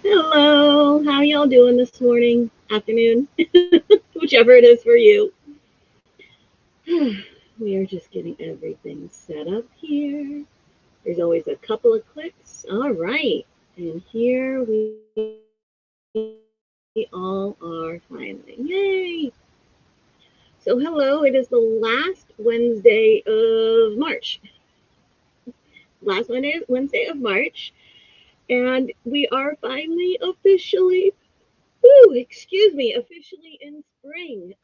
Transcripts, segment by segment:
Hello, how y'all doing this morning, afternoon, whichever it is for you? We are just getting everything set up here. There's always a couple of clicks. All right, and here we all are finally. Yay! So hello, it is the last Wednesday of March. Wednesday of March, and we are finally officially excuse me, officially in spring,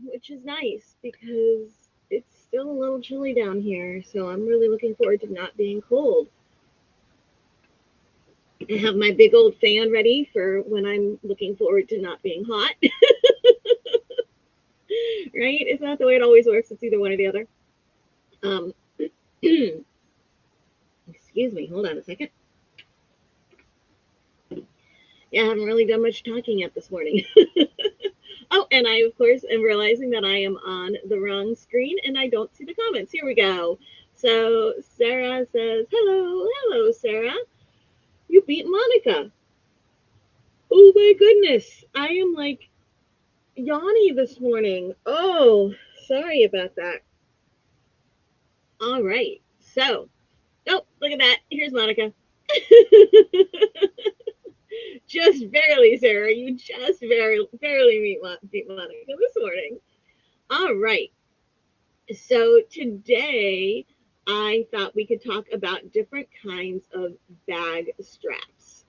which is nice because it's still a little chilly down here. So I'm really looking forward to not being cold. I have my big old fan ready for when I'm looking forward to not being hot, right? It's not the way it always works. It's either one or the other. Um, excuse me, hold on a second. Yeah, I haven't really done much talking yet this morning. Oh, and I, of course, am realizing that I am on the wrong screen and I don't see the comments. Here we go. So Sarah says, hello, hello, Sarah. You beat Monica. Oh my goodness. I am like yawny this morning. Oh, sorry about that. All right. So, oh, look at that. Here's Monica. Just barely, Sarah. You just barely beat Monica this morning. All right. So today I thought we could talk about different kinds of bag straps.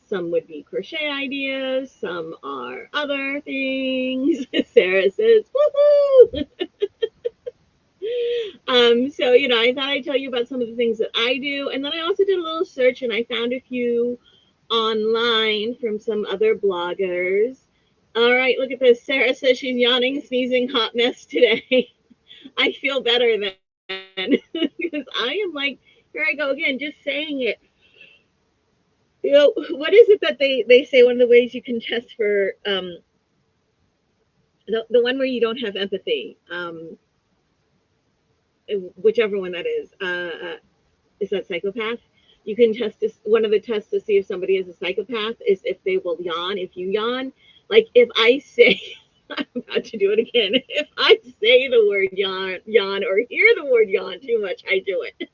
Some would be crochet ideas, some are other things. Sarah says, woohoo! So, I thought I'd tell you about some of the things that I do. And then I also did a little search and I found a few online from some other bloggers. All right, look at this. Sarah says she's yawning, sneezing, hot mess today. I feel better then because I am like, here I go again, just saying it. What is it that they say? One of the ways you can test for the one where you don't have empathy, whichever one that is that psychopath? You can test this. One of the tests to see if somebody is a psychopath is if they will yawn. If you yawn, like if I say, I'm about to do it again. If I say the word yawn, or hear the word yawn too much, I do it.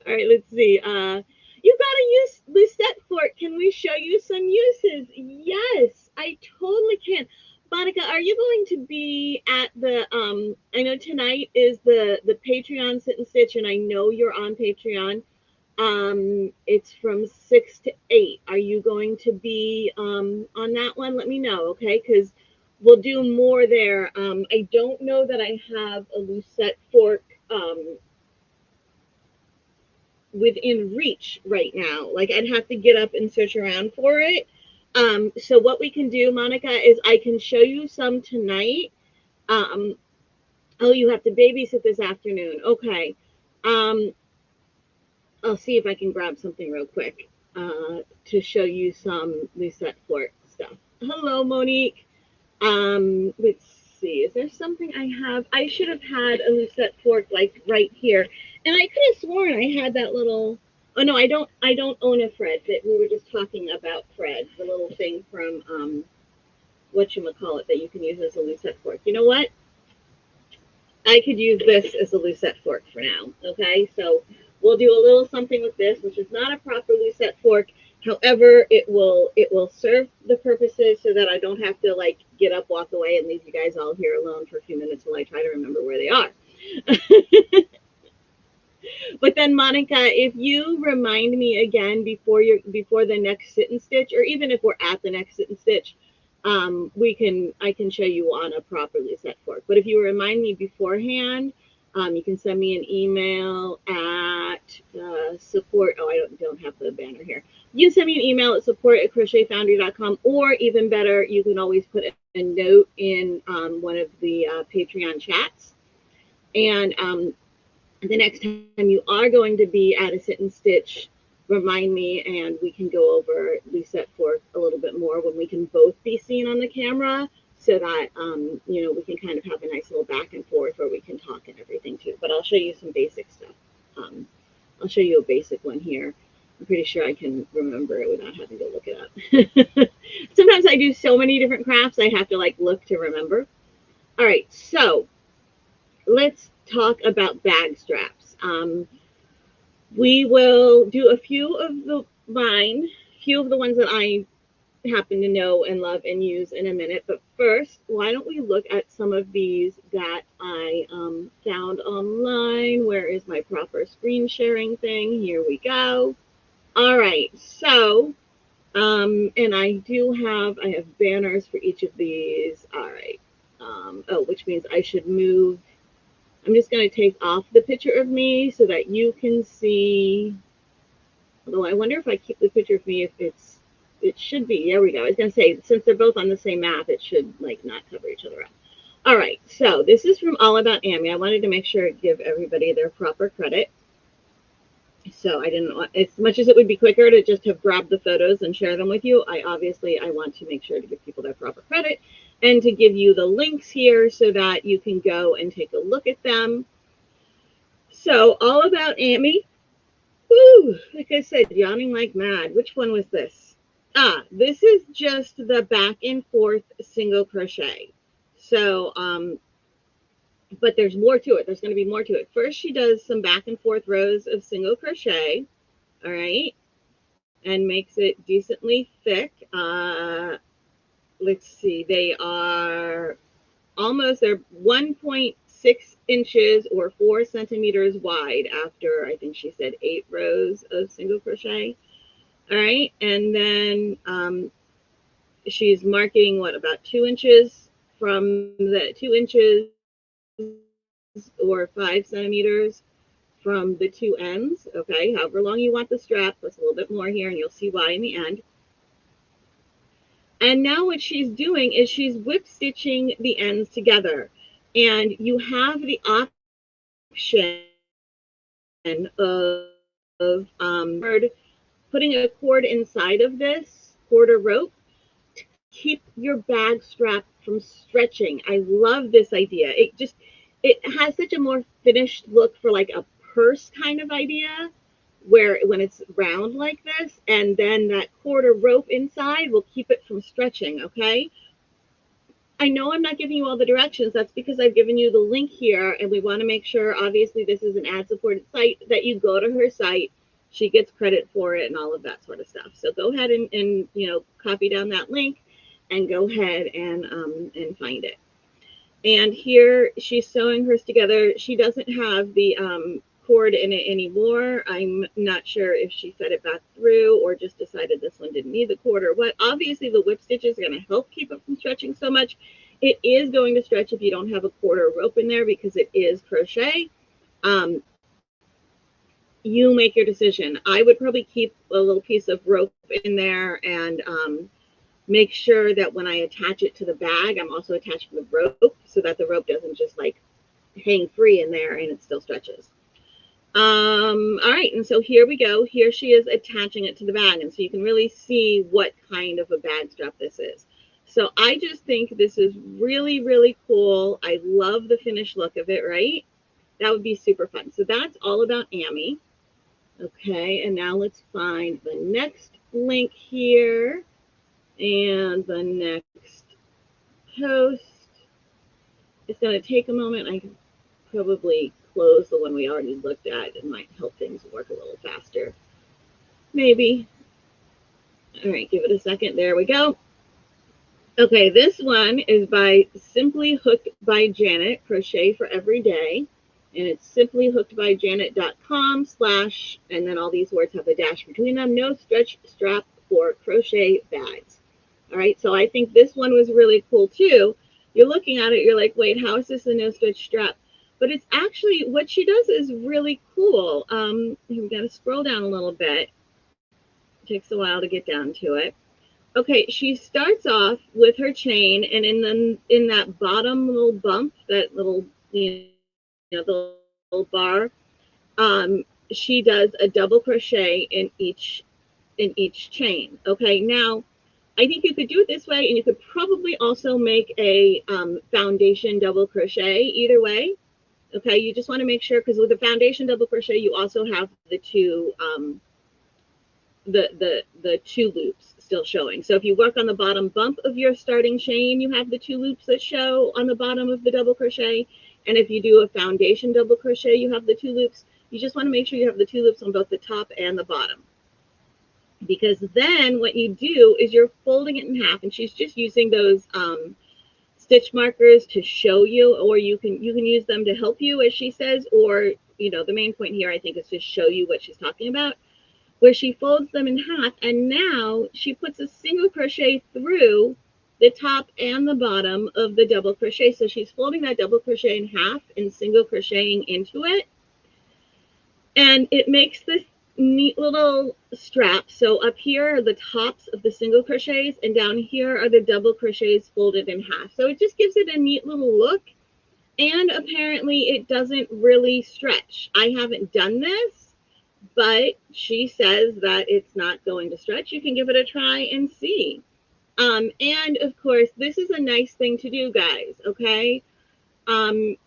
All right, let's see. You got to use Lucette fork. Can we show you some uses? Yes, I totally can. Monica, are you going to be at the I know tonight is the Patreon sit and stitch, and I know you're on Patreon. It's from 6 to 8. Are you going to be on that one? Let me know, okay? Because we'll do more there. I don't know that I have a Lucette fork within reach right now. Like I'd have to get up and search around for it. So what we can do, Monica, is I can show you some tonight. Um, oh, you have to babysit this afternoon. Okay. Um, I'll see if I can grab something real quick to show you some Lucette Fort stuff. Hello, Monique. Let's see. Is there something I have? I should have had a Lucette fork like right here, and I could have sworn I had that little. Oh no, I don't. I don't own a Fred. That we were just talking about Fred, the little thing from whatchamacallit that you can use as a Lucette fork. You know what? I could use this as a Lucette fork for now. Okay, so we'll do a little something with this, which is not a proper Lucette fork. However, it will serve the purposes so that I don't have to like get up, walk away, and leave you guys all here alone for a few minutes while I try to remember where they are. But then, Monica, if you remind me again before the next sit and stitch, or even if we're at the next sit and stitch, I can show you on a properly set fork. But if you remind me beforehand, you can send me an email at support. Oh, I don't have the banner here. You can send me an email at support@crochetfoundry.com, or even better, you can always put a note in one of the Patreon chats. And the next time you are going to be at a sit and stitch, remind me and we can go over Lucette Fork a little bit more when we can both be seen on the camera so that, we can kind of have a nice little back and forth where we can talk and everything too. But I'll show you some basic stuff. Um, I'll show you a basic one here. I'm pretty sure I can remember it without having to look it up. Sometimes I do so many different crafts, I have to like look to remember. All right, so let's talk about bag straps. We will do a few of the few of the ones that I happen to know and love and use in a minute. But first, why don't we look at some of these that I found online? Where is my proper screen sharing thing? Here we go. All right, so, and I have banners for each of these. All right. Oh, which means I should move. I'm just going to take off the picture of me so that you can see. Although I wonder if I keep the picture of me, if it should be. There we go. I was going to say, since they're both on the same map, it should like not cover each other up. All right. So this is from All About Amy. I wanted to make sure to give everybody their proper credit. So I didn't want, as much as it would be quicker to just have grabbed the photos and share them with you, I want to make sure to give people their proper credit and to give you the links here so that you can go and take a look at them. So All About Amy. Woo, like I said, yawning like mad. Which one was this? This is just the back and forth single crochet. So, but there's more to it. There's going to be more to it. First, she does some back and forth rows of single crochet. All right. And makes it decently thick. Let's see. They're 1.6 inches or 4 centimeters wide after, I think she said 8 rows of single crochet. All right, and then she's marking about 2 inches from the 2 inches or 5 centimeters from the two ends. Okay, however long you want the strap, plus a little bit more here, and you'll see why in the end. And now what she's doing is she's whip stitching the ends together, and you have the option of putting a cord inside of this cord or rope to keep your bag strap from stretching. I love this idea. It has such a more finished look for like a purse kind of idea, where when it's round like this, and then that cord or rope inside will keep it from stretching. Okay, I know I'm not giving you all the directions. That's because I've given you the link here, and we want to make sure, obviously this is an ad-supported site, that you go to her site. She gets credit for it and all of that sort of stuff. So go ahead and copy down that link and go ahead and find it. And here she's sewing hers together. She doesn't have the cord in it anymore. I'm not sure if she fed it back through or just decided this one didn't need the cord or what. Obviously the whip stitches are going to help keep it from stretching so much. It is going to stretch if you don't have a cord or rope in there because it is crochet. You make your decision. I would probably keep a little piece of rope in there and make sure that when I attach it to the bag, I'm also attaching the rope so that the rope doesn't just like hang free in there and it still stretches. All right, and so here we go. Here she is attaching it to the bag, and so you can really see what kind of a bag strap this is. So I just think this is really, really cool. I love the finished look of it, right? That would be super fun. So that's All About Amy. Okay, and now let's find the next link here and the next post. It's going to take a moment. I can probably close the one we already looked at. It might help things work a little faster. Maybe. All right, give it a second. There we go. Okay, this one is by Simply Hooked by Janet, Crochet for Every Day. And it's simplyhookedbyjanet.com / and then all these words have a dash between them. No stretch strap for crochet bags. All right, so I think this one was really cool too. You're looking at it, you're like, wait, how is this a no stretch strap? But it's actually, what she does is really cool. We've got to scroll down a little bit. It takes a while to get down to it. Okay, she starts off with her chain, and in that bottom little bump, that little, the little bar, she does a double crochet in each chain. Okay, now I think you could do it this way, and you could probably also make a foundation double crochet either way. Okay, you just want to make sure, because with the foundation double crochet, you also have the two the two loops still showing. So if you work on the bottom bump of your starting chain, you have the two loops that show on the bottom of the double crochet. And if you do a foundation double crochet, you have the two loops. You just want to make sure you have the two loops on both the top and the bottom, because then what you do is you're folding it in half, and she's just using those stitch markers to show you, or you can use them to help you, as she says, or the main point here I think is to show you what she's talking about, where she folds them in half, and now she puts a single crochet through the top and the bottom of the double crochet. So she's folding that double crochet in half and single crocheting into it, and it makes this neat little strap. So up here are the tops of the single crochets, and down here are the double crochets folded in half. So it just gives it a neat little look, and apparently it doesn't really stretch. I haven't done this, but she says that it's not going to stretch. You can give it a try and see. And of course, this is a nice thing to do, guys, okay?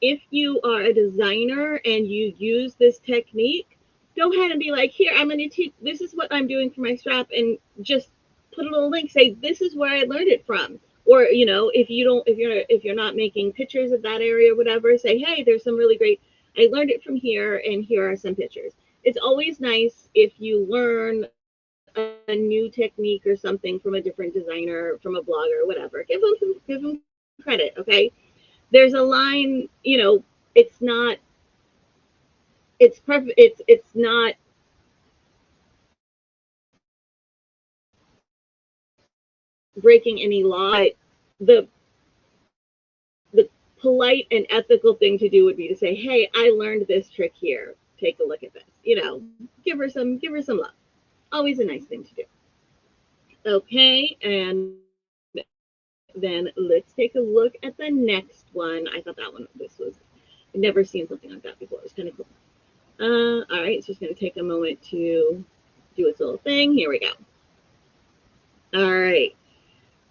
If you are a designer and you use this technique, go ahead and be like, here, I'm going to teach, this is what I'm doing for my strap, and just put a little link, say, this is where I learned it from. Or, if you're not making pictures of that area or whatever, say, hey, there's some really great, I learned it from here, and here are some pictures. It's always nice if you learn a new technique or something from a different designer, from a blogger, or whatever. Give them credit, okay? There's a line, it's not, it's perfect, it's not breaking any law, but the polite and ethical thing to do would be to say, hey, I learned this trick here, take a look at this, give her some love. Always a nice thing to do. Okay, and then let's take a look at the next one. I thought that one, I'd never seen something like that before. It was kind of cool. All right, it's just going to take a moment to do its little thing. Here we go. All right.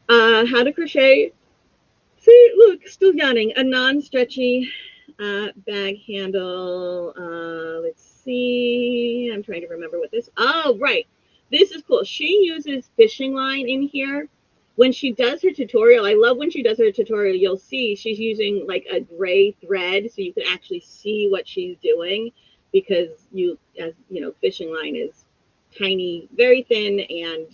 How to crochet. See, look, still yawning. A non-stretchy bag handle. Let's see. I'm trying to remember what this. Oh, right. This is cool. She uses fishing line in here. When she does her tutorial, I love when she does her tutorial, you'll see she's using like a gray thread, so you can actually see what she's doing, because fishing line is tiny, very thin, and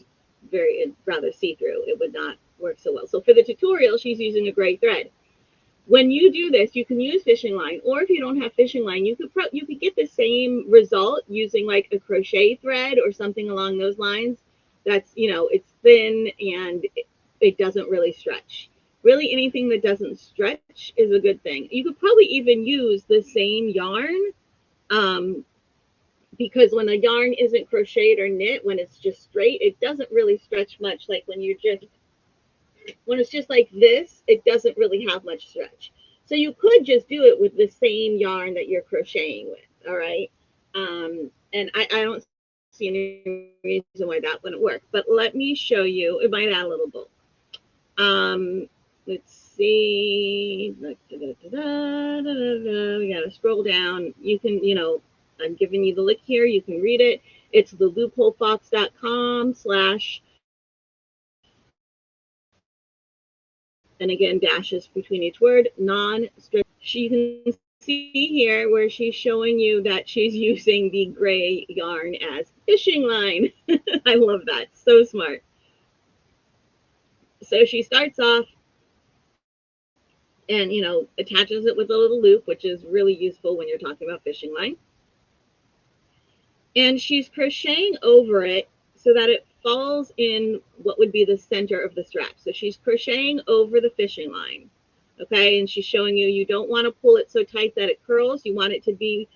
very rather see-through. It would not work so well. So for the tutorial, she's using a gray thread. When you do this, you can use fishing line, or if you don't have fishing line, you could get the same result using like a crochet thread or something along those lines. That's, it's thin and it doesn't really stretch. Really, anything that doesn't stretch is a good thing. You could probably even use the same yarn, because when the yarn isn't crocheted or knit, when it's just straight, it doesn't really stretch much. Like when it's just like this, it doesn't really have much stretch. So you could just do it with the same yarn that you're crocheting with, all right? And I don't see any reason why that wouldn't work, but let me show you. It might add a little bulk. Let's see. We gotta scroll down. You can, I'm giving you the link here. You can read it. It's the loopholefox.com/ and again, dashes between each word, non-stretch. You can see here where she's showing you that she's using the gray yarn as fishing line. I love that. So smart. So she starts off and, attaches it with a little loop, which is really useful when you're talking about fishing line. And she's crocheting over it so that it falls in what would be the center of the strap. So she's crocheting over the fishing line. Okay, and she's showing you don't want to pull it so tight that it curls. You want it to be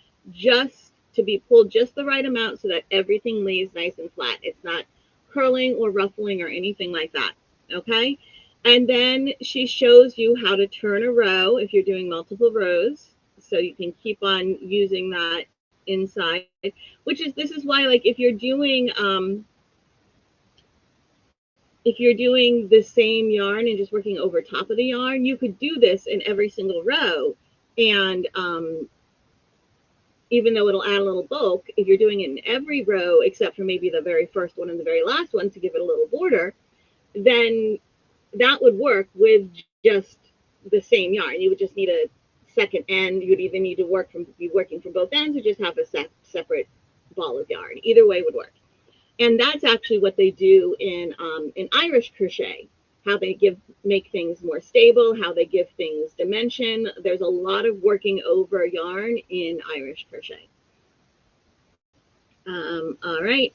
pulled just the right amount so that everything lays nice and flat. It's not curling or ruffling or anything like that. Okay, and then she shows you how to turn a row if you're doing multiple rows, so you can keep on using that inside, this is why, like, if you're doing the same yarn and just working over top of the yarn, you could do this in every single row, and even though it'll add a little bulk, if you're doing it in every row except for maybe the very first one and the very last one to give it a little border, then that would work with just the same yarn. You would just need a second end. You'd either need to be working from both ends or just have a separate ball of yarn. Either way would work. And that's actually what they do in Irish crochet. How they make things more stable, how they give things dimension. There's a lot of working over yarn in Irish crochet. All right.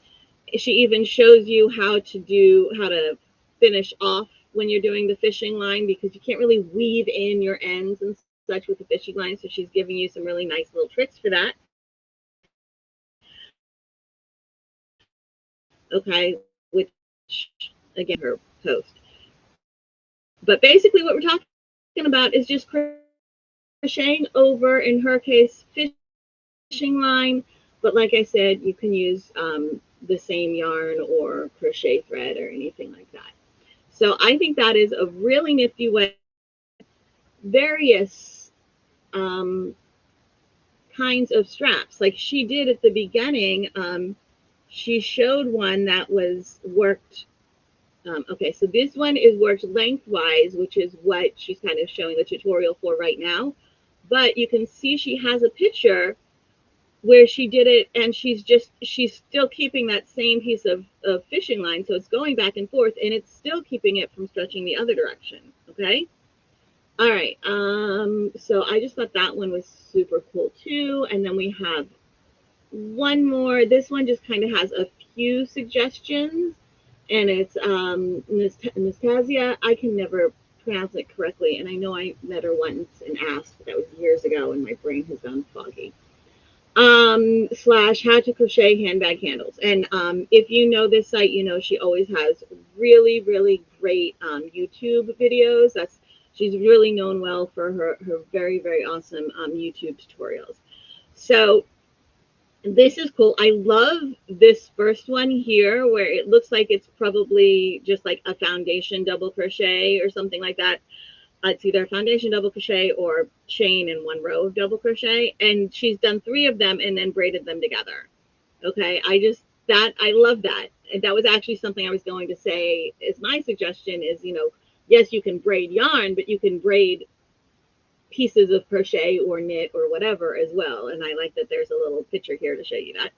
She even shows you how to finish off when you're doing the fishing line, because you can't really weave in your ends and such with the fishing line. So she's giving you some really nice little tricks for that. Okay, which again, her post. But basically what we're talking about is just crocheting over, in her case, fishing line. But like I said, you can use the same yarn or crochet thread or anything like that. So I think that is a really nifty way. Various kinds of straps. Like she did at the beginning, she showed one that was worked. Okay, so this one is worked lengthwise, which is what she's kind of showing the tutorial for right now. But you can see she has a picture where she did it, and she's still keeping that same piece of fishing line. So it's going back and forth, and it's still keeping it from stretching the other direction. Okay. All right. So I just thought that one was super cool too. And then we have one more. This one just kind of has a few suggestions, and it's Nastasia. I can never pronounce it correctly, and I know I met her once and asked, but that was years ago, and my brain has gone foggy. Slash how to crochet handbag handles. And if you know this site, you know she always has really, really great YouTube videos. She's really known well for her very, very awesome YouTube tutorials. So this is cool. I love this first one here where it looks like it's probably just like a foundation double crochet or something like that. It's either a foundation double crochet or chain in one row of double crochet. And she's done 3 of them and then braided them together. Okay. I love that. And that was actually something I was going to say is my suggestion is, yes, you can braid yarn, but you can braid pieces of crochet or knit or whatever as well. And I like that there's a little picture here to show you that.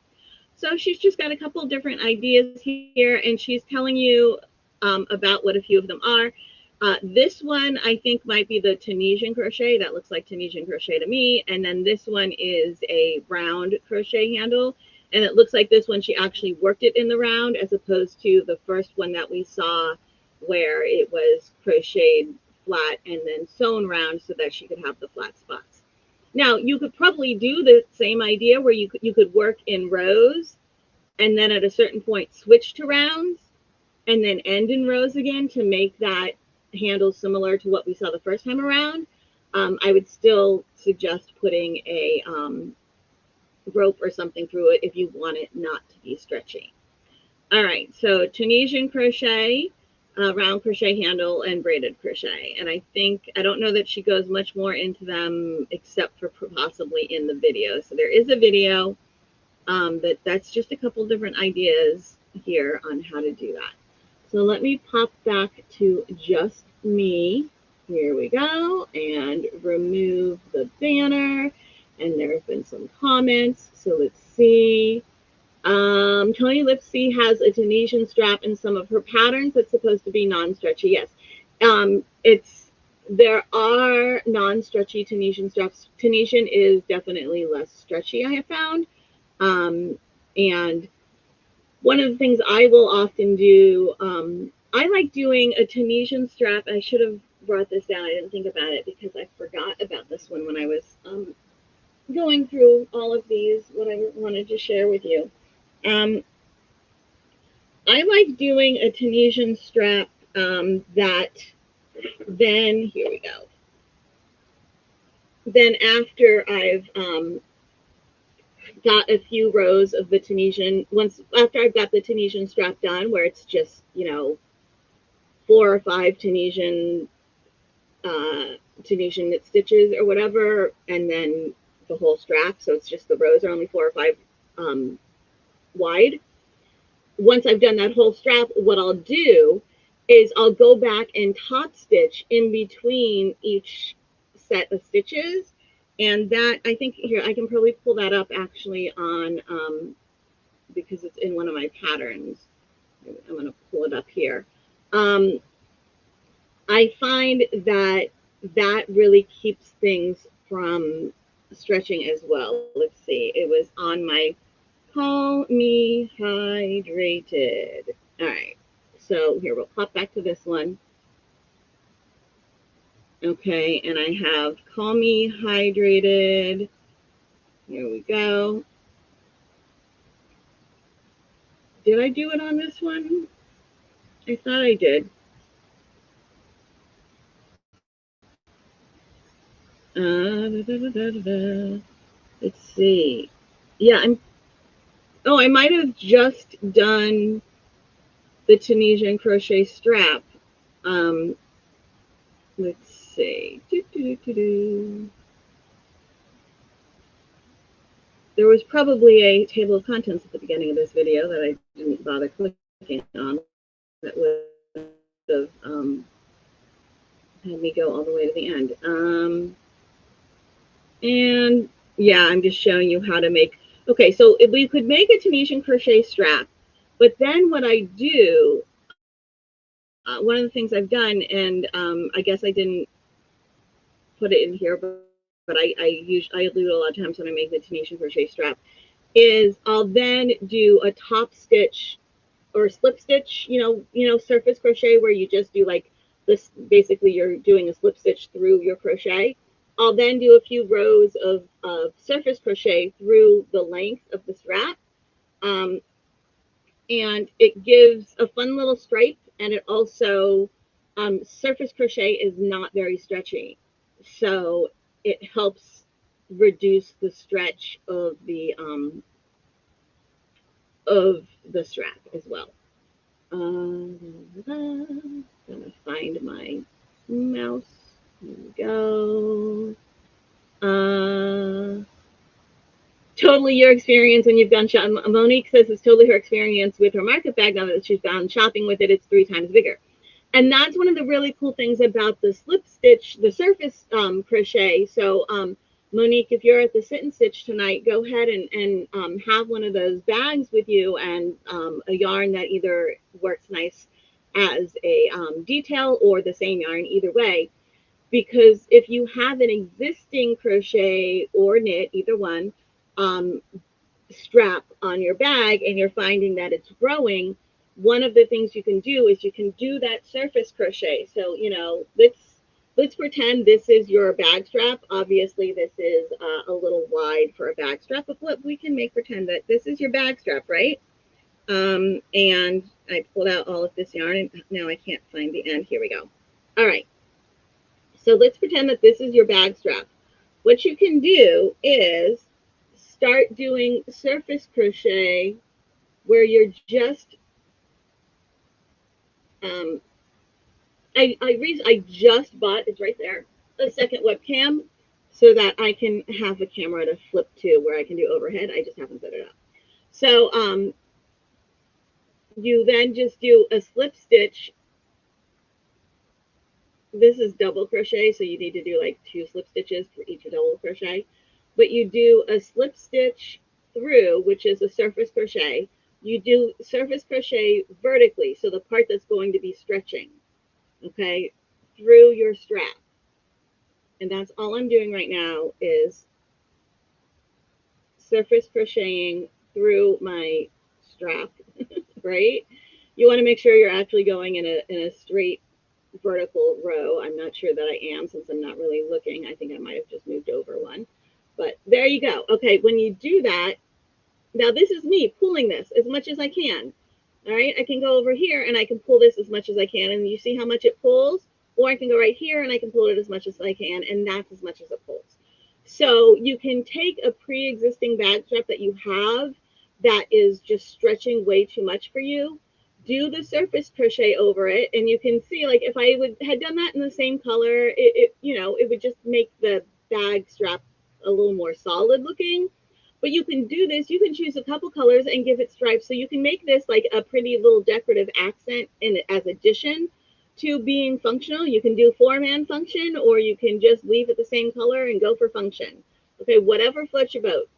So she's just got a couple different ideas here, and she's telling you about what a few of them are. This one I think might be the Tunisian crochet. That looks like Tunisian crochet to me. And then this one is a round crochet handle. And it looks like this one, she actually worked it in the round as opposed to the first one that we saw where it was crocheted flat and then sewn round so that she could have the flat spots. Now, you could probably do the same idea where you could work in rows and then at a certain point switch to rounds and then end in rows again to make that handle similar to what we saw the first time around. I would still suggest putting a rope or something through it if you want it not to be stretchy. All right, so Tunisian crochet, round crochet handle, and braided crochet. And I don't know that she goes much more into them except for possibly in the video. So there is a video, but that's just a couple different ideas here on how to do that. So let me pop back to just me. Here we go, and remove the banner. And there have been some comments. So let's see. Tony Lipsy has a Tunisian strap in some of her patterns that's supposed to be non-stretchy. Yes, there are non-stretchy Tunisian straps. Tunisian is definitely less stretchy, I have found. And one of the things I will often do, I like doing a Tunisian strap. I should have brought this down. I didn't think about it because I forgot about this one when I was going through all of these, what I wanted to share with you. I like doing a Tunisian strap that then, here we go. Then after I've got a few rows of the Tunisian, after I've got the Tunisian strap done, where it's just, 4 or 5 Tunisian knit stitches or whatever, and then the whole strap, so it's just the rows are only 4 or 5 wide. Once I've done that whole strap, what I'll do is I'll go back and top stitch in between each set of stitches. And that, I think, here, I can probably pull that up actually on, because it's in one of my patterns. I'm going to pull it up here. I find that that really keeps things from stretching as well. Let's see, it was on my Call Me Hydrated. All right, so here, we'll pop back to this one. Okay, and I have Call Me Hydrated. Here we go. Did I do it on this one? I thought I did. Let's see. Yeah, I might have just done the Tunisian crochet strap. Um, let's see. There was probably a table of contents at the beginning of this video that I didn't bother clicking on. That would have had me go all the way to the end. And yeah, I'm just showing you how to make. Okay, so if we could make a Tunisian crochet strap, but then what I do, one of the things I've done, and I guess I didn't put it in here, but I do it a lot of times when I make the Tunisian crochet strap, is I'll then do a top stitch or slip stitch, surface crochet where you just do like this, basically you're doing a slip stitch through your crochet. I'll then do a few rows of surface crochet through the length of the strap. And it gives a fun little stripe, and it also, surface crochet is not very stretchy. So it helps reduce the stretch of the strap as well. Gonna find my mouse. Here we go. Totally your experience when you've gone shopping. Monique says it's totally her experience with her market bag. Now that she's gone shopping with it, it's 3 times bigger. And that's one of the really cool things about the slip stitch, the surface crochet. So Monique, if you're at the sit and stitch tonight, go ahead and have one of those bags with you, and a yarn that either works nice as a detail or the same yarn, either way. Because if you have an existing crochet or knit, either one, strap on your bag and you're finding that it's growing, one of the things you can do is you can do that surface crochet. So, let's pretend this is your bag strap. Obviously, this is a little wide for a bag strap, but we can make pretend that this is your bag strap, right? And I pulled out all of this yarn, and now I can't find the end. Here we go. All right. So let's pretend that this is your bag strap. What you can do is start doing surface crochet where you're just, I just bought, it's right there, a second webcam so that I can have a camera to flip to where I can do overhead. I just haven't set it up. So you then just do a slip stitch. This is double crochet, so you need to do like 2 slip stitches for each double crochet. But you do a slip stitch through, which is a surface crochet. You do surface crochet vertically, so the part that's going to be stretching, okay, through your strap. And that's all I'm doing right now is surface crocheting through my strap, right? You want to make sure you're actually going in a straight vertical row. I'm not sure that I am, since I'm not really looking. I think I might have just moved over one. But there you go. Okay, when you do that, now this is me pulling this as much as I can. All right, I can go over here and I can pull this as much as I can. And you see how much it pulls? Or I can go right here and I can pull it as much as I can. And that's as much as it pulls. So you can take a pre-existing bag strap that you have that is just stretching way too much for you, do the surface crochet over it, and you can see, like, if I had done that in the same color, it would just make the bag strap a little more solid looking. But you can do this, you can choose a couple colors and give it stripes. So you can make this like a pretty little decorative accent in as addition to being functional. You can do form function, or you can just leave it the same color and go for function. Okay, whatever floats your boat.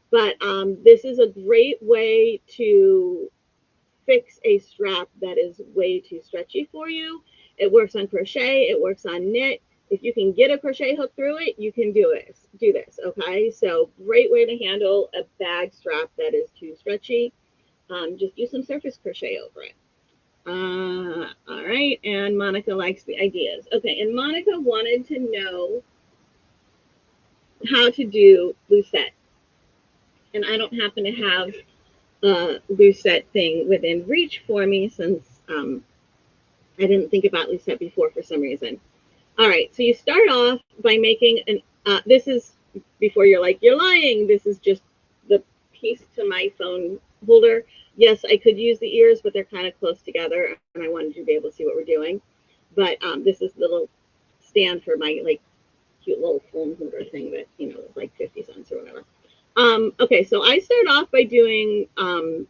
But this is a great way to fix a strap that is way too stretchy for you. It works on crochet, it works on knit. If you can get a crochet hook through it, you can do this, okay? So great way to handle a bag strap that is too stretchy. Just use some surface crochet over it. All right, and Monica likes the ideas. Okay, and Monica wanted to know how to do lucette. And I don't happen to have a lucette thing within reach for me, since I didn't think about lucette before for some reason. All right, so you start off by making an, this is, before you're like, you're lying, this is just the piece to my phone holder. Yes, I could use the ears, but they're kind of close together, and I wanted you to be able to see what we're doing. But this is the little stand for my like cute little phone holder thing that, you know, is like 50 cents or whatever. Okay, so I start off by doing, you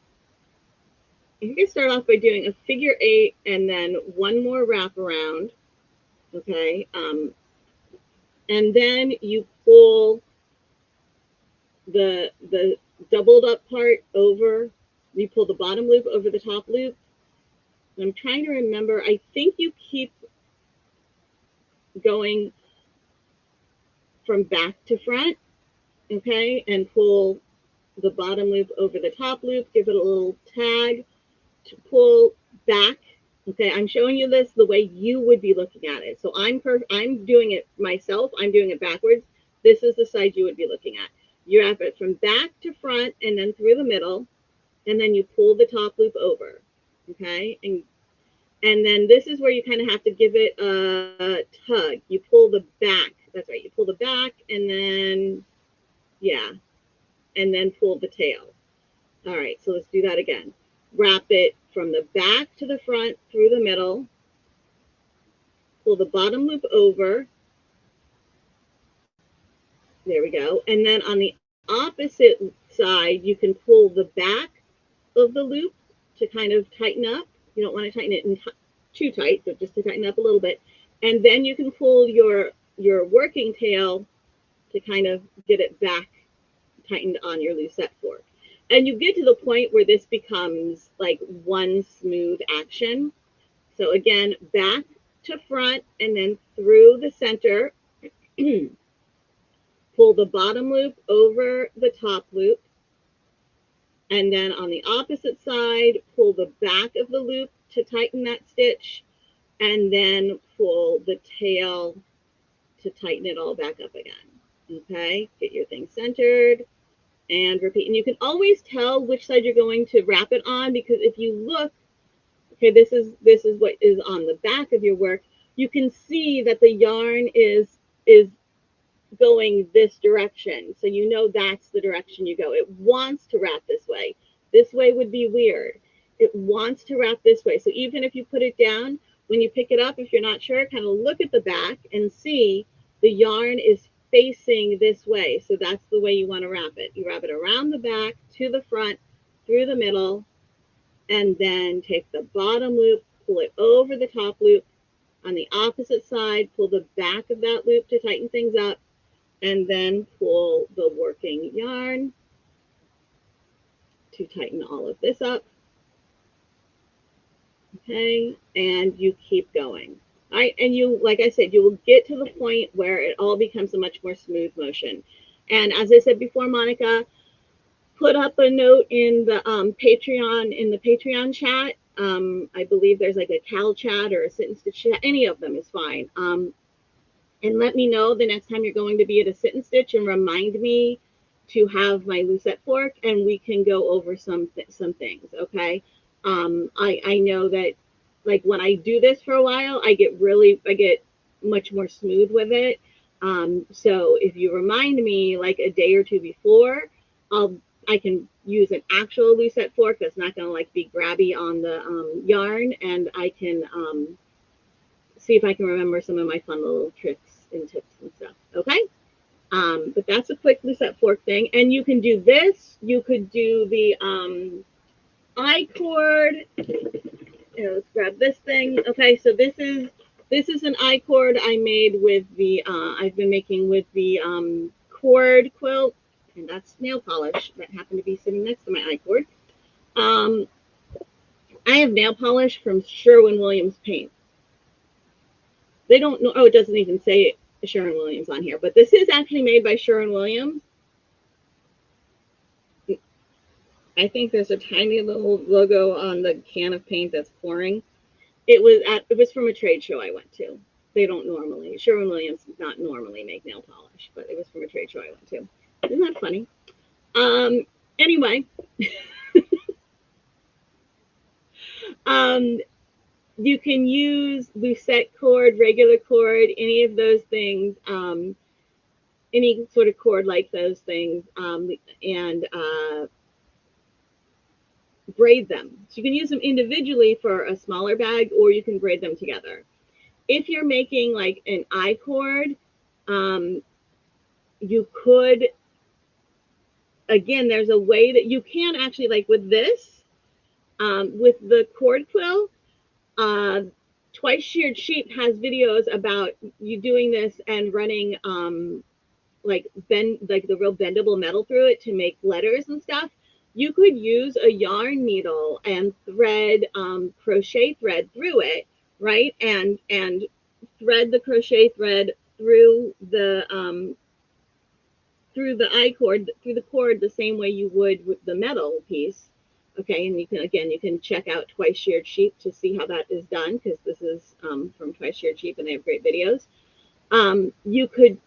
can start off by doing a figure 8 and then one more wraparound. Okay, and then you pull the doubled up part over. You pull the bottom loop over the top loop. And I'm trying to remember. I think you keep going from back to front. Okay, and pull the bottom loop over the top loop. Give it a little tag to pull back. Okay, I'm showing you this the way you would be looking at it. So I'm doing it myself. I'm doing it backwards. This is the side you would be looking at. You wrap it from back to front and then through the middle, and then you pull the top loop over. Okay, and then this is where you kind of have to give it a tug. You pull the back. That's right. You pull the back, and then yeah, and then pull the tail. All right, so let's do that again. Wrap it from the back to the front through the middle. Pull the bottom loop over. There we go. And then on the opposite side, you can pull the back of the loop to kind of tighten up. You don't want to tighten it too tight, but just to tighten up a little bit. And then you can pull your working tail to kind of get it back tightened on your lucette fork. And you get to the point where this becomes like one smooth action. So again, back to front and then through the center. Pull the bottom loop over the top loop. And then on the opposite side, pull the back of the loop to tighten that stitch. And then pull the tail to tighten it all back up again. Okay, get your thing centered and repeat. And you can always tell which side you're going to wrap it on, because if you look, okay, this is what is on the back of your work. You can see that the yarn is going this direction. So you know that's the direction you go. It wants to wrap this way. This way would be weird. It wants to wrap this way. So even if you put it down, when you pick it up, if you're not sure, kind of look at the back and see the yarn is facing this way. So that's the way you want to wrap it. You wrap it around the back, to the front, through the middle, and then take the bottom loop, pull it over the top loop. On the opposite side, pull the back of that loop to tighten things up, and then pull the working yarn to tighten all of this up. Okay, and you keep going. All right, and you, like I said, you will get to the point where it all becomes a much more smooth motion. And as I said before, Monica, put up a note in the Patreon chat. I believe there's like a Cal chat or a sit and stitch chat. Any of them is fine. And let me know the next time you're going to be at a sit and stitch, and remind me to have my lucette fork, and we can go over some things. Okay. I know that like when I do this for a while, I get much more smooth with it. So if you remind me like a day or two before, I can use an actual lucette fork that's not going to like be grabby on the yarn, and I can see if I can remember some of my fun little tricks and tips and stuff. Okay. But that's a quick Lucette fork thing. And you can do this. You could do the I-cord. Let's grab this thing. Okay, so this is an I-cord I made with the I've been making with the cord quilt, and that's nail polish that happened to be sitting next to my I-cord. I have nail polish from Sherwin-Williams paint. They don't know. Oh, it doesn't even say Sherwin-Williams on here, but this is actually made by Sherwin-Williams. I think there's a tiny little logo on the can of paint that's pouring. It was from a trade show I went to. They don't normally, Sherwin-Williams does not normally make nail polish, but it was from a trade show I went to. Isn't that funny? Anyway, you can use Lucette cord, regular cord, any of those things, any sort of cord like those things, and braid them. So you can use them individually for a smaller bag, or you can braid them together. If you're making like an I-cord, you could, again, there's a way that you can actually, like with this, with the cord quill, Twice Sheared Sheep has videos about you doing this and running like the real bendable metal through it to make letters and stuff. You could use a yarn needle and thread crochet thread through it, right? And thread the crochet thread through the I-cord, through the cord, the same way you would with the metal piece. Okay, and you can check out Twice Sheared Sheep to see how that is done, because this is from Twice Sheared Sheep, and they have great videos. You could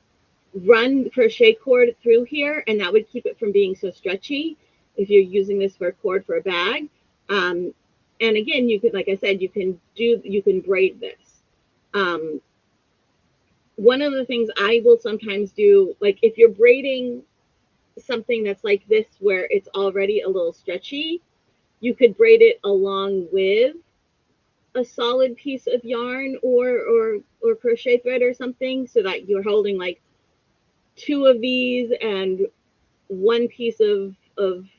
run crochet cord through here, and that would keep it from being so stretchy if you're using this for a cord for a bag. And again, you could, like I said, you can braid this. One of the things I will sometimes do, like if you're braiding something that's like this where it's already a little stretchy, you could braid it along with a solid piece of yarn or crochet thread or something, so that you're holding like two of these and one piece of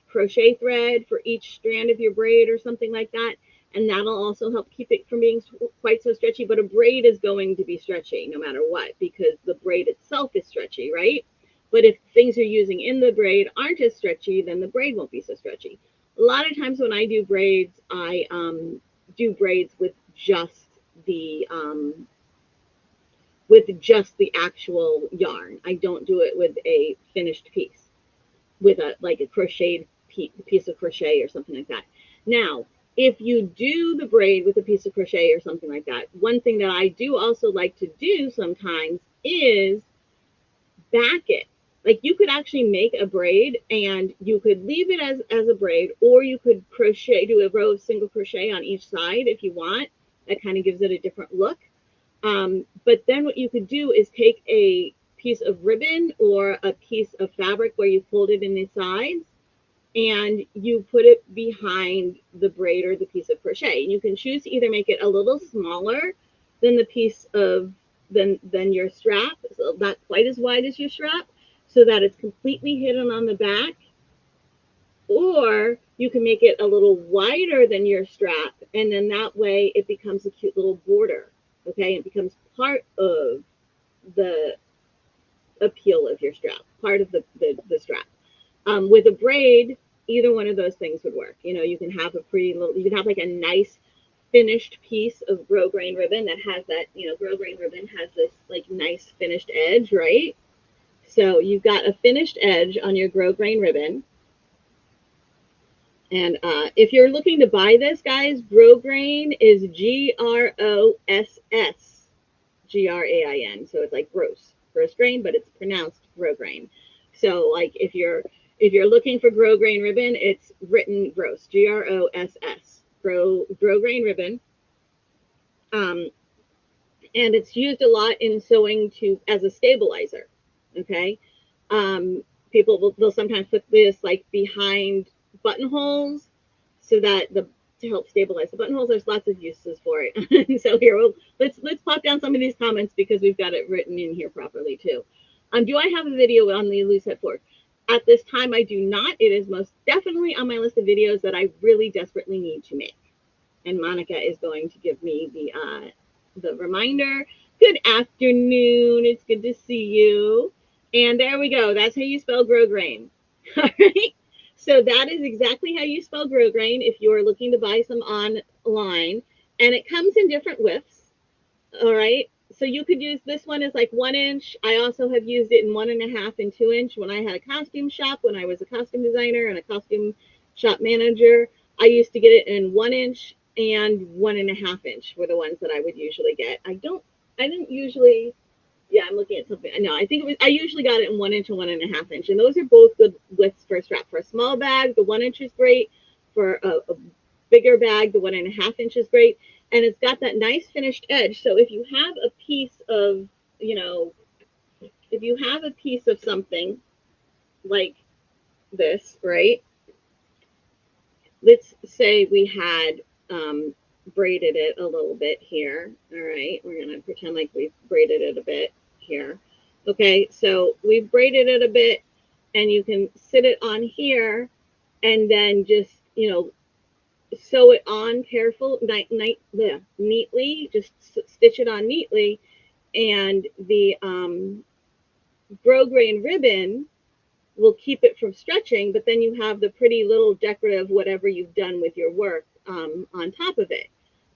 crochet thread for each strand of your braid or something like that. And that'll also help keep it from being quite so stretchy. But a braid is going to be stretchy no matter what, because the braid itself is stretchy, right? But if things you're using in the braid aren't as stretchy, then the braid won't be so stretchy. A lot of times when I do braids, I do braids with just the actual yarn. I don't do it with a finished piece, with a crocheted piece of crochet or something like that. Now, if you do the braid with a piece of crochet or something like that, one thing that I do also like to do sometimes is back it. Like you could actually make a braid and you could leave it as a braid, or you could crochet, do a row of single crochet on each side if you want. That kind of gives it a different look. But then what you could do is take a piece of ribbon or a piece of fabric where you fold it in the sides, and you put it behind the braid or the piece of crochet. And you can choose to either make it a little smaller than the piece of than your strap, so not quite as wide as your strap, so that it's completely hidden on the back, or you can make it a little wider than your strap, and then that way it becomes a cute little border. Okay, it becomes part of the appeal of your strap, part of the strap. With a braid, either one of those things would work. You know, you can have a pretty little, you can have like a nice finished piece of grosgrain ribbon that has that, you know, grosgrain ribbon has this like nice finished edge, right? So you've got a finished edge on your grosgrain ribbon. And if you're looking to buy this, guys, grosgrain is Gross-Grain. So it's like gross grain, but it's pronounced grosgrain. So like if you're looking for grosgrain ribbon, it's written gross, Gross, grosgrain ribbon. And it's used a lot in sewing as a stabilizer. Okay, people they'll sometimes put this like behind buttonholes so that to help stabilize the buttonholes. There's lots of uses for it. So here, let's pop down some of these comments because we've got it written in here properly too. Do I have a video on the Lucette fork? At this time, I do not. It is most definitely on my list of videos that I really desperately need to make. And Monica is going to give me the reminder. Good afternoon. It's good to see you. And there we go. That's how you spell grosgrain. All right. So that is exactly how you spell grosgrain if you are looking to buy some online. And it comes in different widths. All right. So you could use this one as like 1 inch. I also have used it in 1.5 and 2 inch when I had a costume shop, when I was a costume designer and a costume shop manager. I used to get it in 1 inch and 1.5 inch were the ones that I would usually get. I didn't usually, yeah, I'm looking at something. No, I think I usually got it in 1 inch and 1.5 inch. And those are both good widths for a strap. For a small bag, the 1 inch is great. For a bigger bag, the 1.5 inch is great. And it's got that nice finished edge. So if you have a piece of, you know, if you have a piece of something like this, right? Let's say we had braided it a little bit here. All right, we're going to pretend like we've braided it a bit here. Okay, so we've braided it a bit, and you can sit it on here and then just, you know, sew it on neatly, just stitch it on neatly. And the grosgrain ribbon will keep it from stretching, but then you have the pretty little decorative whatever you've done with your work on top of it.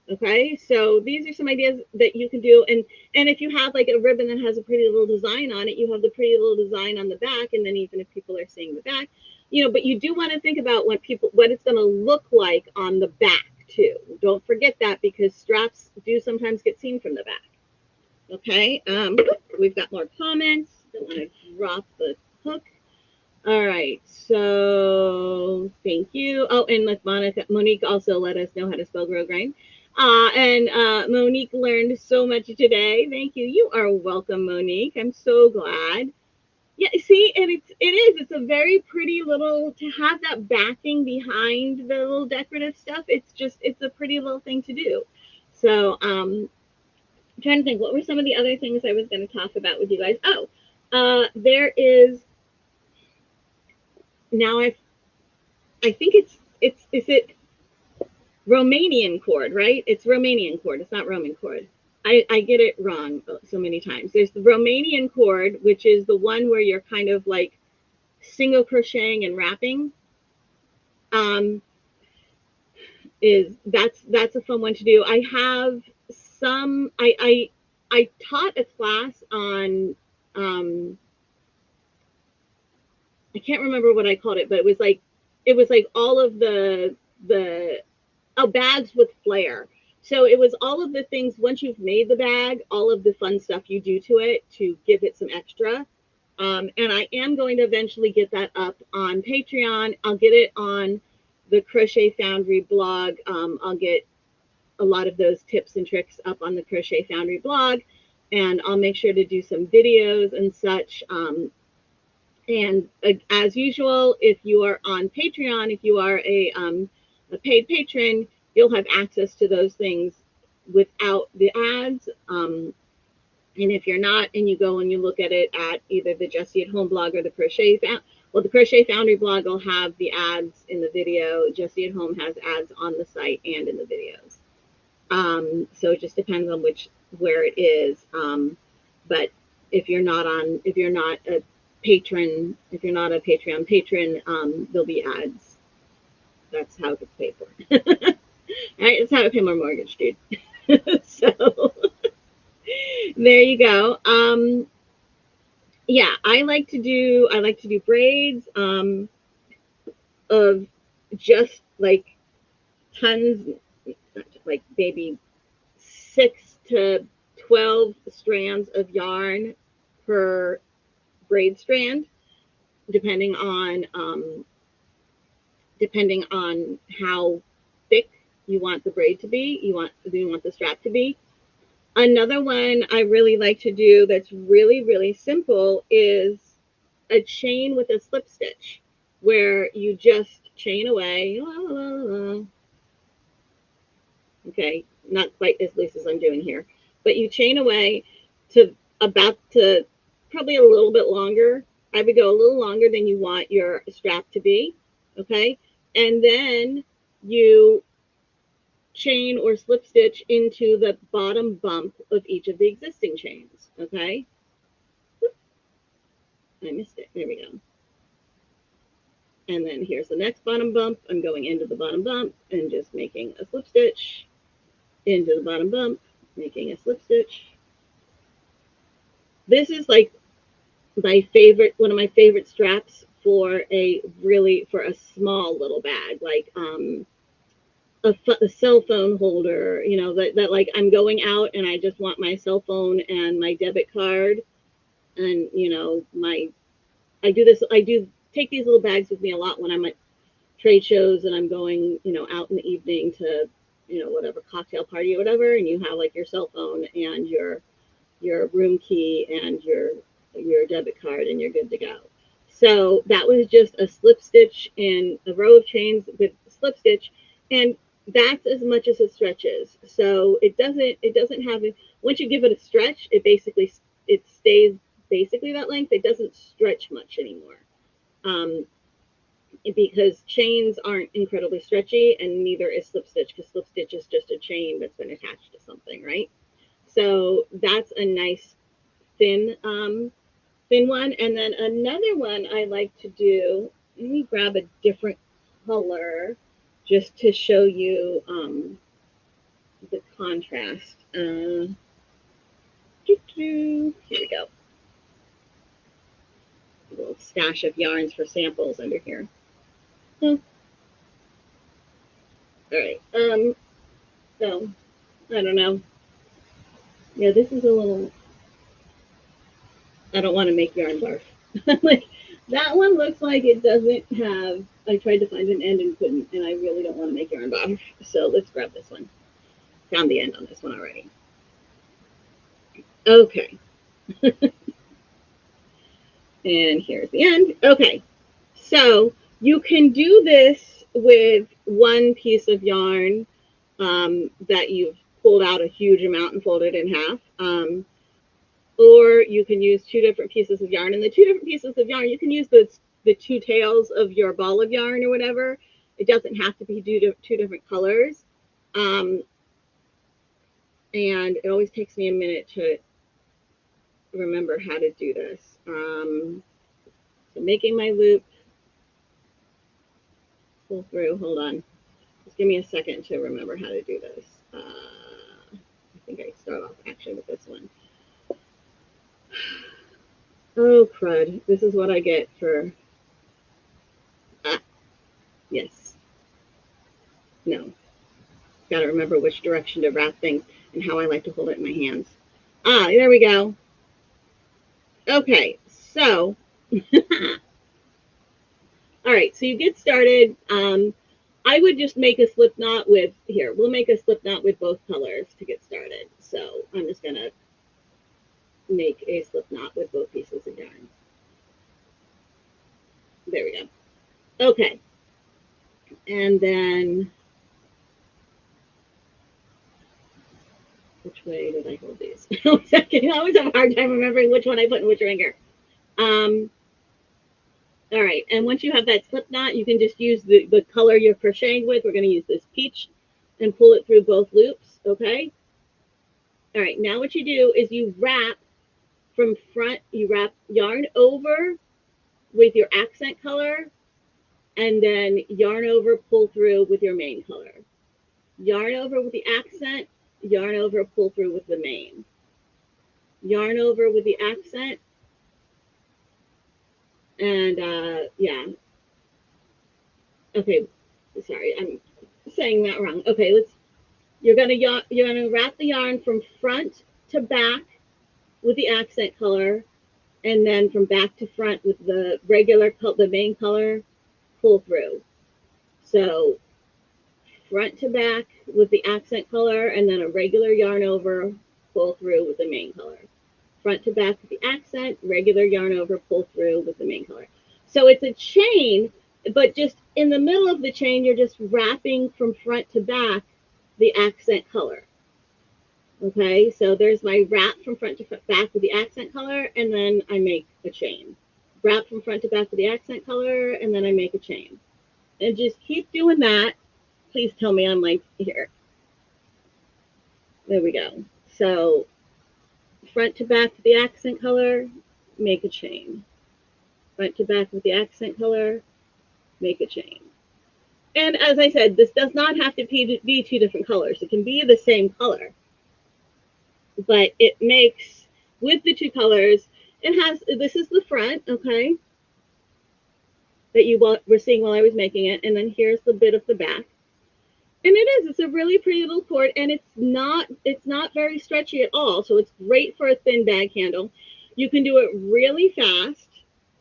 Okay, so these are some ideas that you can do. And if you have like a ribbon that has a pretty little design on it, you have the pretty little design on the back. And then even if people are seeing the back, you know, but you do want to think about what it's going to look like on the back too. Don't forget that, because straps do sometimes get seen from the back. Okay, we've got more comments. Don't want to drop the hook. All right, so thank you. Oh, and with Monique also let us know how to spell grosgrain. And Monique learned so much today. Thank you. You are welcome, Monique. I'm so glad. Yeah, see, and it's a very pretty little, to have that backing behind the little decorative stuff. It's a pretty little thing to do. So I'm trying to think, what were some of the other things I was going to talk about with you guys? Oh, there is now I think is it Romanian cord, right? It's Romanian cord. It's not Roman cord. I get it wrong so many times. There's the Romanian cord, which is the one where you're kind of like single crocheting and wrapping. That's a fun one to do. I have some. I taught a class on. I can't remember what I called it, but it was like all of the bags with flair. So it was all of the things, once you've made the bag, all of the fun stuff you do to it to give it some extra. And I am going to eventually get that up on Patreon. I'll get it on the Crochet Foundry blog. I'll get a lot of those tips and tricks up on the Crochet Foundry blog, and I'll make sure to do some videos and such. And as usual, if you are on Patreon, if you are a paid patron, you'll have access to those things without the ads. And if you're not, and you go and you look at it at either the Jessie at Home blog or the the Crochet Foundry blog will have the ads in the video. Jessie at Home has ads on the site and in the videos. So it just depends on where it is. But if you're not a patron, if you're not a Patreon patron, there'll be ads. That's how it gets paid for. All right, that's how I pay my mortgage, dude. So there you go. Yeah, I like to do braids of just like tons, like maybe 6 to 12 strands of yarn per braid strand, depending on how thick you want the braid to be, you want the strap to be. Another one I really like to do that's really, really simple is a chain with a slip stitch, where you just chain away. Okay, not quite as loose as I'm doing here, but you chain away to about to probably a little bit longer. I would go a little longer than you want your strap to be, okay? And then you chain or slip stitch into the bottom bump of each of the existing chains, okay? I missed it. There we go. And then here's the next bottom bump. I'm going into the bottom bump and just making a slip stitch into the bottom bump, making a slip stitch. This is like my favorite, one of my favorite straps for for a small little bag, like a cell phone holder, you know, that like I'm going out and I just want my cell phone and my debit card, and you know, I do take these little bags with me a lot when I'm at trade shows and I'm going, you know, out in the evening to, you know, whatever cocktail party or whatever, and you have like your cell phone and your room key and your debit card, and you're good to go. So that was just a slip stitch in a row of chains with slip stitch, and that's as much as it stretches. So it doesn't have it, once you give it a stretch, it stays basically that length. It doesn't stretch much anymore. Because chains aren't incredibly stretchy, and neither is slip stitch, because slip stitch is just a chain that's been attached to something, right? So that's a nice thin thin one. And then another one I like to do, let me grab a different color just to show you the contrast. Here we go. A little stash of yarns for samples under here. Oh. All right. So I don't know. Yeah, this is a little. I don't want to make yarn barf. Like that one looks like it doesn't have. I tried to find an end and couldn't, and I really don't want to make yarn barf. So let's grab this one. Found the end on this one already. Okay. And here's the end. Okay. So you can do this with one piece of yarn that you've pulled out a huge amount and folded in half. Or you can use two different pieces of yarn. And the two different pieces of yarn, you can use the two tails of your ball of yarn or whatever. It doesn't have to be two different colors. And it always takes me a minute to remember how to do this. So making my loop, pull through, hold on. Just give me a second to remember how to do this. I think I start off actually with this one. Oh, crud. This is what I get for... yes. No. Got to remember which direction to wrap things and how I like to hold it in my hands. There we go. Okay, so... all right, so you get started. I would just make a slip knot with... here, we'll make a slip knot with both colors to get started. So I'm just going to make a slip knot with both pieces of yarn. There we go. Okay. And then, which way did I hold these? I always have a hard time remembering which one I put in which finger. All right, and once you have that slip knot, you can just use the color you're crocheting with. We're going to use this peach and pull it through both loops, okay? All right, now what you do is you wrap from front, you wrap yarn over with your accent color, and then yarn over, pull through with your main color. Yarn over with the accent, yarn over, pull through with the main. Yarn over with the accent, and yeah. Okay, sorry, I'm saying that wrong. Okay, you're gonna wrap the yarn from front to back with the accent color, and then from back to front with the the main color, pull through. So front to back with the accent color, and then a regular yarn over, pull through with the main color. Front to back with the accent, regular yarn over, pull through with the main color. So it's a chain, but just in the middle of the chain, you're just wrapping from front to back the accent color. Okay, so there's my wrap from front to back with the accent color, and then I make a chain. Wrap from front to back with the accent color, and then I make a chain. And just keep doing that. Please tell me I'm like here. There we go. So front to back with the accent color, make a chain. Front to back with the accent color, make a chain. And as I said, this does not have to be two different colors. It can be the same color, but it makes, with the two colors, it has, this is the front, okay, that you were seeing while I was making it, and then here's the bit of the back. And it's a really pretty little cord, and it's not very stretchy at all, so it's great for a thin bag handle. You can do it really fast,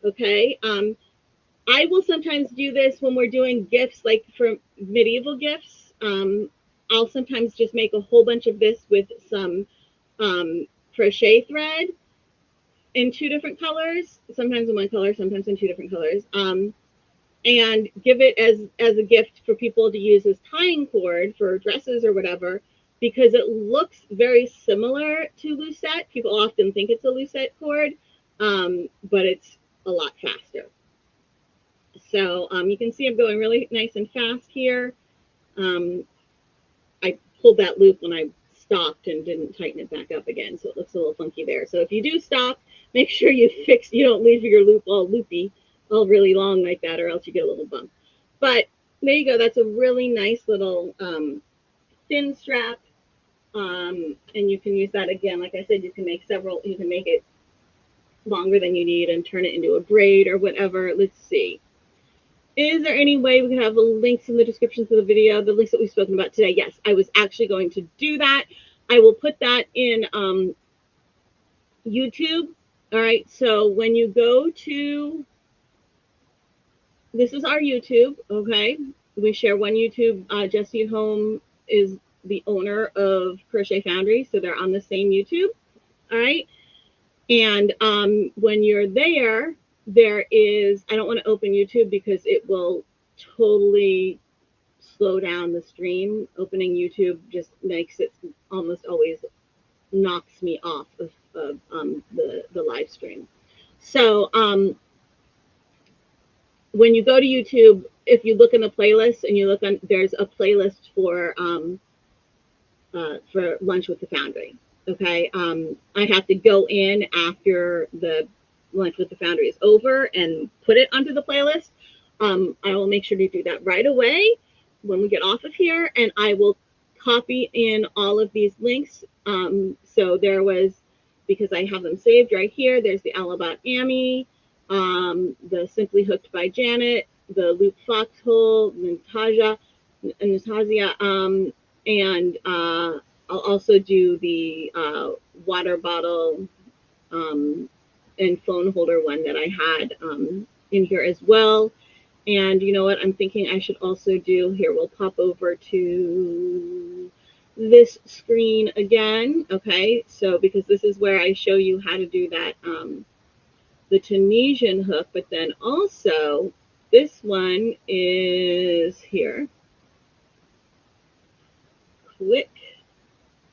okay. I will sometimes do this when we're doing gifts, like for medieval gifts. I'll sometimes just make a whole bunch of this with some crochet thread in two different colors, sometimes in one color, sometimes in two different colors, and give it as a gift for people to use as tying cord for dresses or whatever, because it looks very similar to lucette. People often think it's a lucette cord, but it's a lot faster. So you can see I'm going really nice and fast here. Um, I pulled that loop when I stopped and didn't tighten it back up again, so it looks a little funky there. So if you do stop, make sure you don't leave your loop all loopy, all really long like that, or else you get a little bump. But there you go. That's a really nice little thin strap. And you can use that again. Like I said, you can make several, you can make it longer than you need and turn it into a braid or whatever. Let's see. Is there any way we can have the links in the descriptions of the video, the links that we've spoken about today? Yes, I was actually going to do that. I will put that in YouTube. All right, so when you go to, this is our YouTube, okay? We share one YouTube. Jessie at Home is the owner of Crochet Foundry, so they're on the same YouTube, all right? And when you're there, there is, I don't want to open YouTube because it will totally slow down the stream. Opening YouTube just makes it, almost always knocks me off of the live stream. So when you go to YouTube, if you look in the playlist and you look on, there's a playlist for Lunch with the Foundry. Okay, I have to go in after the Lunch with the Foundry is over and put it onto the playlist. I will make sure to do that right away when we get off of here, and I will copy in all of these links. So there was, because I have them saved right here, there's the All About Amy, the Simply Hooked by Janet, the Loop Foxhole, Natasha, and I'll also do the water bottle and phone holder one that I had in here as well. And you know what? I'm thinking I should also do here. We'll pop over to this screen again. Okay, so because this is where I show you how to do that, the Tunisian hook, but then also this one is here. Quick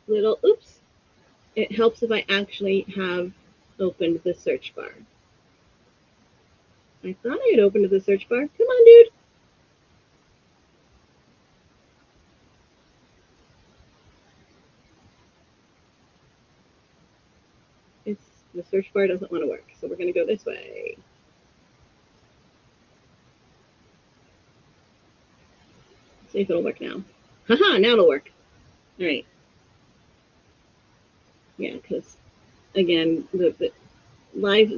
little, oops. It helps if I actually have opened the search bar. I thought I had opened the search bar. Come on, dude. It's, the search bar doesn't want to work, so we're going to go this way. See if it'll work now. Haha, now it'll work. All right. Yeah, because again, the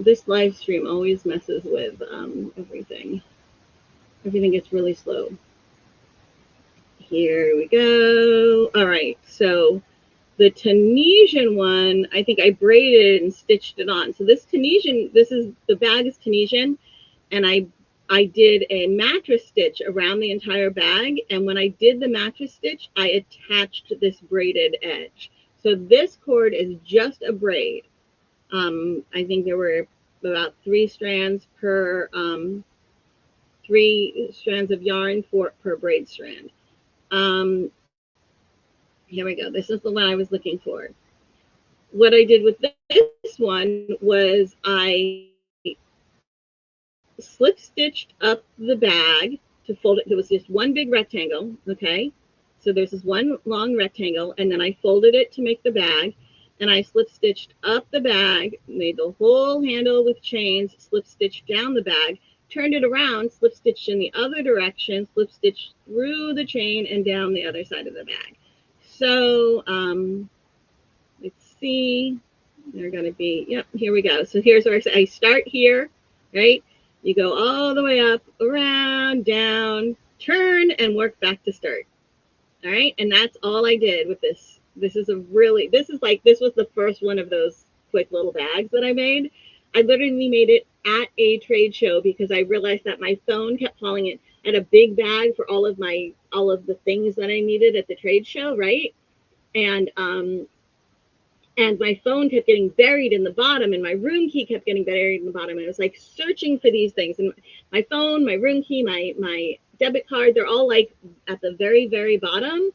this live stream always messes with everything. Everything gets really slow. Here we go. All right, so the Tunisian one, I think I braided and stitched it on. So this Tunisian, this is, the bag is Tunisian, and I did a mattress stitch around the entire bag. And when I did the mattress stitch, I attached this braided edge. So this cord is just a braid. I think there were about 3 strands per 3 strands of yarn per braid strand. Here we go. This is the one I was looking for. What I did with this one was I slip stitched up the bag to fold it. There was just one big rectangle, okay? So there's this one long rectangle, and then I folded it to make the bag, and I slip stitched up the bag, made the whole handle with chains, slip stitched down the bag, turned it around, slip stitched in the other direction, slip stitched through the chain and down the other side of the bag. So, let's see. They're going to be, yep, here we go. So here's where I start here, right? You go all the way up, around, down, turn, and work back to start. All right. And that's all I did with this. This is this was the first one of those quick little bags that I made. I literally made it at a trade show because I realized that my phone kept falling in. I had a big bag for all of the things that I needed at the trade show, right? And and my phone kept getting buried in the bottom, and my room key kept getting buried in the bottom. And I was like searching for these things, and my phone, my room key, my debit card, they're all like at the very, very bottom.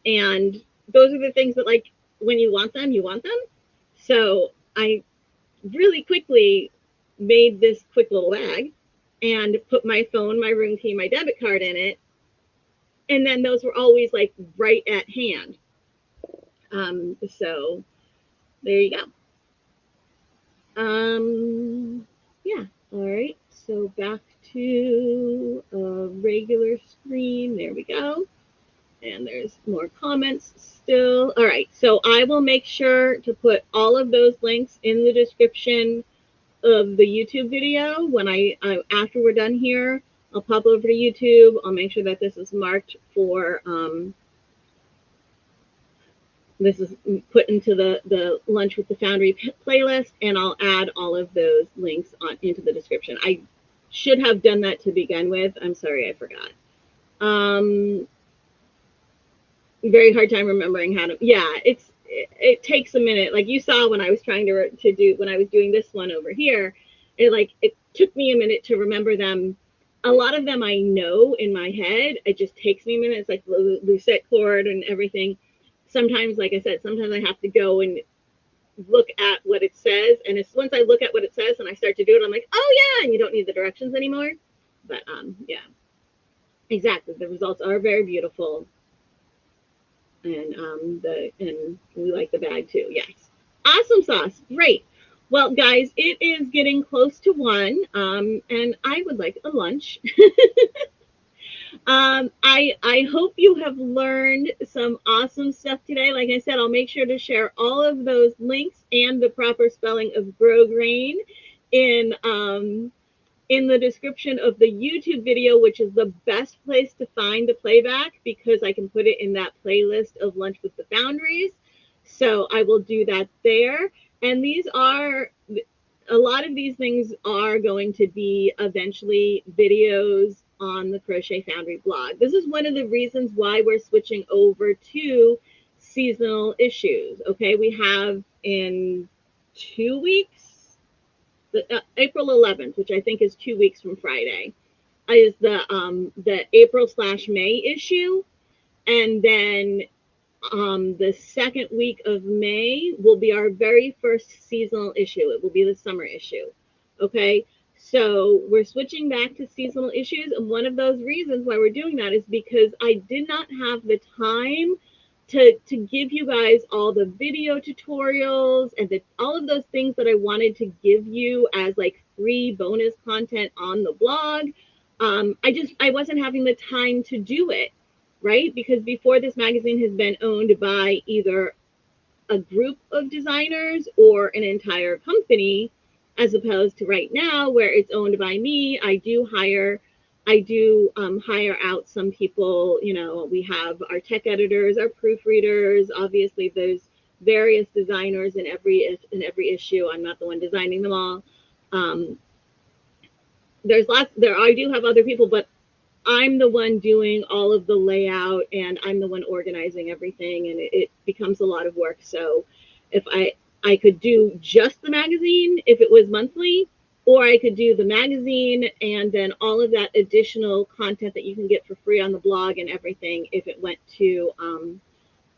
And those are the things that, like, when you want them, you want them. So I really quickly made this quick little bag and put my phone, my room key, my debit card in it. And then those were always like right at hand. So there you go. Yeah. All right. So back to a regular screen. There we go. And there's more comments still. All right. So I will make sure to put all of those links in the description of the YouTube video. When after we're done here, I'll pop over to YouTube. I'll make sure that this is marked for this is put into the Lunch with the Foundry playlist, and I'll add all of those links into the description. I should have done that to begin with. I'm sorry, I forgot. Very hard time remembering how to. Yeah, it takes a minute. Like you saw when I was trying to do when I was doing this one over here, it took me a minute to remember them. A lot of them I know in my head. It just takes me a minute. It's like the lucette chord and everything. Sometimes, like I said, sometimes I have to go and look at what it says. And it's once I look at what it says and I start to do it, I'm like, oh yeah, and you don't need the directions anymore. But yeah, exactly. The results are very beautiful. And and we like the bag too. Yes. Awesome sauce. Great. Well, guys, it is getting close to 1. And I would like a lunch. I hope you have learned some awesome stuff today. Like I said, I'll make sure to share all of those links and the proper spelling of grosgrain in the description of the YouTube video, which is the best place to find the playback because I can put it in that playlist of Lunch with the Foundries. So I will do that there. And a lot of these things are going to be eventually videos on the Crochet Foundry blog. This is one of the reasons why we're switching over to seasonal issues. Okay, we have in 2 weeks, April 11th, which I think is 2 weeks from Friday, is the April/May issue, and then the second week of May will be our very first seasonal issue. It will be the summer issue. Okay, so we're switching back to seasonal issues, and one of those reasons why we're doing that is because I did not have the time to give you guys all the video tutorials and all of those things that I wanted to give you as like free bonus content on the blog. I wasn't having the time to do it, right? Because before, this magazine has been owned by either a group of designers or an entire company, as opposed to right now where it's owned by me. I do hire out some people. You know, we have our tech editors, our proofreaders. Obviously, there's various designers in every issue. I'm not the one designing them all. I do have other people, but I'm the one doing all of the layout, and I'm the one organizing everything, and it becomes a lot of work. So if I could do just the magazine if it was monthly, or I could do the magazine and then all of that additional content that you can get for free on the blog and everything if it went to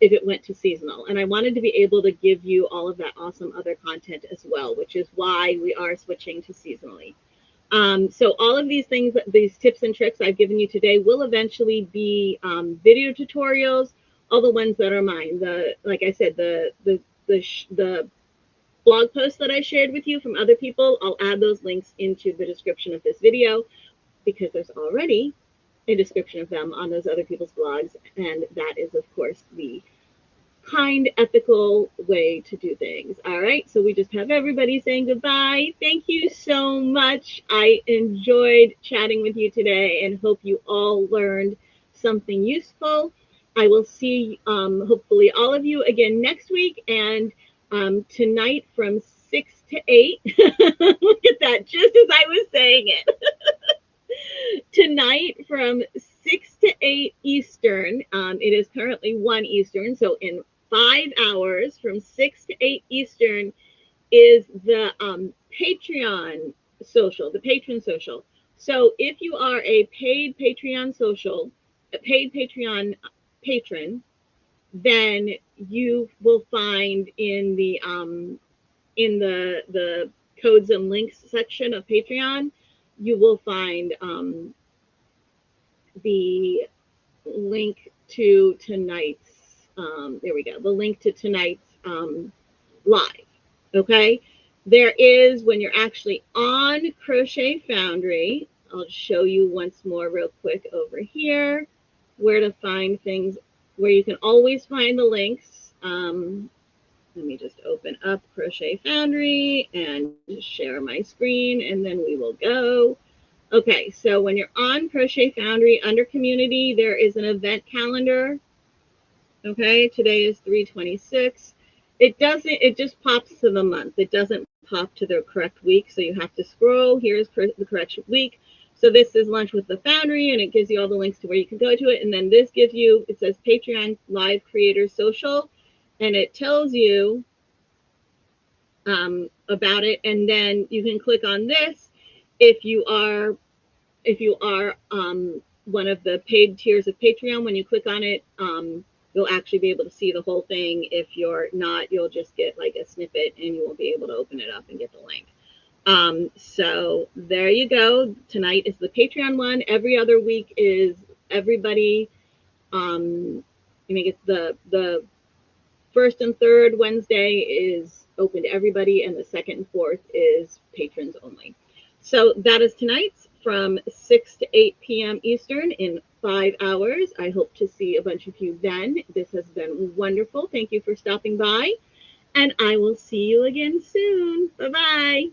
if it went to seasonal. And I wanted to be able to give you all of that awesome other content as well, which is why we are switching to seasonally. So all of these things, these tips and tricks I've given you today will eventually be video tutorials, all the ones that are mine. Like I said, the blog posts that I shared with you from other people, I'll add those links into the description of this video because there's already a description of them on those other people's blogs. And that is, of course, the kind, ethical way to do things. All right, so we just have everybody saying goodbye. Thank you so much. I enjoyed chatting with you today and hope you all learned something useful. I will see hopefully all of you again next week, and tonight from 6 to 8. Look at that, just as I was saying it. Tonight from 6 to 8 Eastern. It is currently 1 Eastern, so in 5 hours from 6 to 8 Eastern is the Patreon social, the patron social. So if you are a paid Patreon social, a paid Patreon patron, then you will find in the codes and links section of Patreon, you will find the link to tonight's there we go, the link to tonight's live. Okay, there is, when you're actually on Crochet Foundry, I'll show you once more real quick over here where to find things, where you can always find the links. Let me just open up Crochet Foundry and share my screen, and then we will go. Okay, so when you're on Crochet Foundry, under community, there is an event calendar. Okay, today is 3/26. It just pops to the month. It doesn't pop to the correct week, so you have to scroll. Here's the correct week. So this is Lunch with the Foundry, and it gives you all the links to where you can go to it. And then this gives you, it says Patreon Live Creators Social, and it tells you about it. And then you can click on this if you are one of the paid tiers of Patreon. When you click on it, you'll actually be able to see the whole thing. If you're not, you'll just get like a snippet and you won't be able to open it up and get the link. So there you go. Tonight is the Patreon one. Every other week is everybody. I mean, it's the first and third Wednesday is open to everybody, and the second and fourth is patrons only. So that is tonight's from 6 to 8 p.m. Eastern in 5 hours. I hope to see a bunch of you then. This has been wonderful. Thank you for stopping by, and I will see you again soon. Bye-bye.